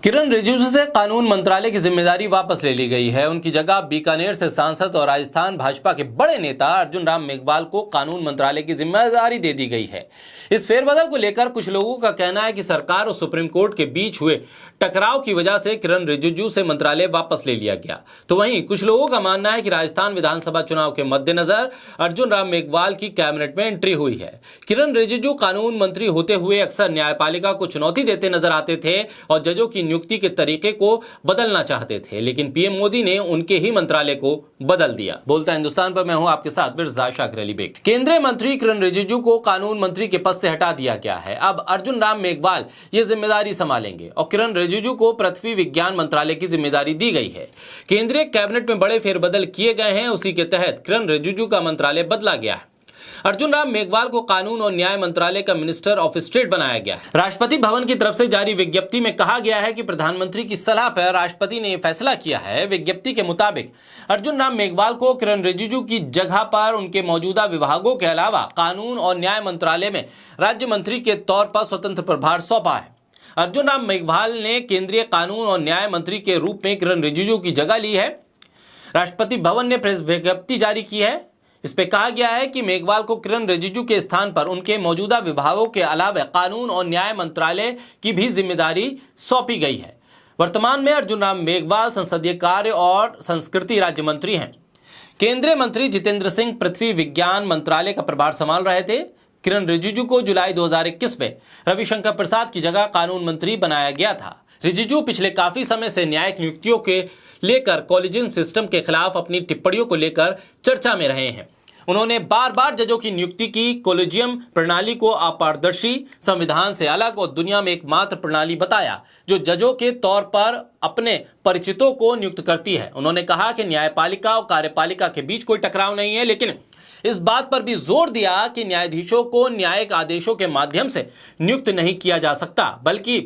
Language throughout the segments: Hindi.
किरण रिजिजू से कानून मंत्रालय की जिम्मेदारी वापस ले ली गई है। उनकी जगह बीकानेर से सांसद और राजस्थान भाजपा के बड़े नेता अर्जुन राम मेघवाल को कानून मंत्रालय की जिम्मेदारी दे दी गई है। इस फेरबदल को लेकर कुछ लोगों का कहना है कि सरकार और सुप्रीम कोर्ट के बीच हुए टकराव की वजह से किरण रिजिजू से मंत्रालय वापस ले लिया गया। तो वहीं कुछ लोगों का मानना है कि राजस्थान विधानसभा चुनाव के मद्देनजर अर्जुन राम मेघवाल की कैबिनेट में एंट्री हुई है। किरण रिजिजू कानून मंत्री होते हुए अक्सर न्यायपालिका को चुनौती देते नजर आते थे और जजों की नियुक्ति के तरीके को बदलना चाहते थे, लेकिन पीएम मोदी ने उनके ही मंत्रालय को बदल दिया। बोलता हिंदुस्तान पर मैं हूं आपके साथ मिर्जा शाकिर अली बेग। केंद्रीय मंत्री किरण रिजिजू को कानून मंत्री के पद से हटा दिया गया है। अब अर्जुन राम मेघवाल ये जिम्मेदारी संभालेंगे और किरण रिजिजू को पृथ्वी विज्ञान मंत्रालय की जिम्मेदारी दी गई है। केंद्रीय कैबिनेट में बड़े फेरबदल किए गए हैं, उसी के तहत किरण रिजिजू का मंत्रालय बदला गया है। अर्जुन राम मेघवाल को कानून और न्याय मंत्रालय का मिनिस्टर ऑफ स्टेट बनाया गया है। राष्ट्रपति भवन की तरफ से जारी विज्ञप्ति में कहा गया है कि प्रधानमंत्री की सलाह पर राष्ट्रपति ने फैसला किया है। विज्ञप्ति के मुताबिक अर्जुन राम मेघवाल को किरण रिजिजू की जगह पर उनके मौजूदा विभागों के अलावा कानून और न्याय मंत्रालय में राज्य मंत्री के तौर पर स्वतंत्र प्रभार सौंपा है। अर्जुन राम मेघवाल ने केंद्रीय कानून और न्याय मंत्री के रूप में किरण रिजिजू की जगह ली है। राष्ट्रपति भवन ने प्रेस विज्ञप्ति जारी की है। इस पे कहा गया है कि मेघवाल को किरण रिजिजू के स्थान पर उनके मौजूदा विभागों के अलावा कानून और न्याय मंत्रालय की भी जिम्मेदारी सौंपी गई है। वर्तमान में अर्जुन राम मेघवाल संसदीय कार्य और संस्कृति राज्य मंत्री हैं। केंद्रीय मंत्री जितेंद्र सिंह पृथ्वी विज्ञान मंत्रालय का प्रभार संभाल रहे थे। किरण रिजिजू को जुलाई 2021 में रविशंकर प्रसाद की जगह कानून मंत्री बनाया गया था। रिजिजू पिछले काफी समय से न्यायिक नियुक्तियों के लेकर कॉलेजियम सिस्टम के खिलाफ अपनी टिप्पणियों को लेकर चर्चा में रहे हैं। उन्होंने बार बार जजों की नियुक्ति की कॉलेजियम प्रणाली को अपारदर्शी, संविधान से अलग और दुनिया में एकमात्र प्रणाली बताया जो जजों के तौर पर अपने परिचितों को नियुक्त करती है। उन्होंने कहा कि न्यायपालिका और कार्यपालिका के बीच कोई टकराव नहीं है, लेकिन इस बात पर भी जोर दिया कि न्यायाधीशों को न्यायिक आदेशों के माध्यम से नियुक्त नहीं किया जा सकता, बल्कि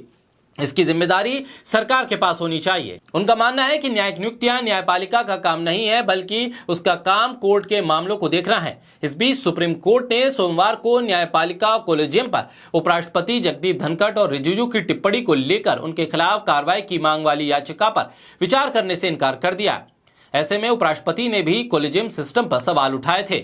इसकी जिम्मेदारी सरकार के पास होनी चाहिए। उनका मानना है कि न्यायिक नियुक्तियां न्यायपालिका का काम नहीं है, बल्कि उसका काम कोर्ट के मामलों को देखना है। इस बीच सुप्रीम कोर्ट ने सोमवार को न्यायपालिका कॉलेजियम पर उपराष्ट्रपति जगदीप धनखड़ और रिजिजू की टिप्पणी को लेकर उनके खिलाफ कार्रवाई की मांग वाली याचिका पर विचार करने से इनकार कर दिया। ऐसे में उपराष्ट्रपति ने भी कॉलेजियम सिस्टम पर सवाल उठाए थे।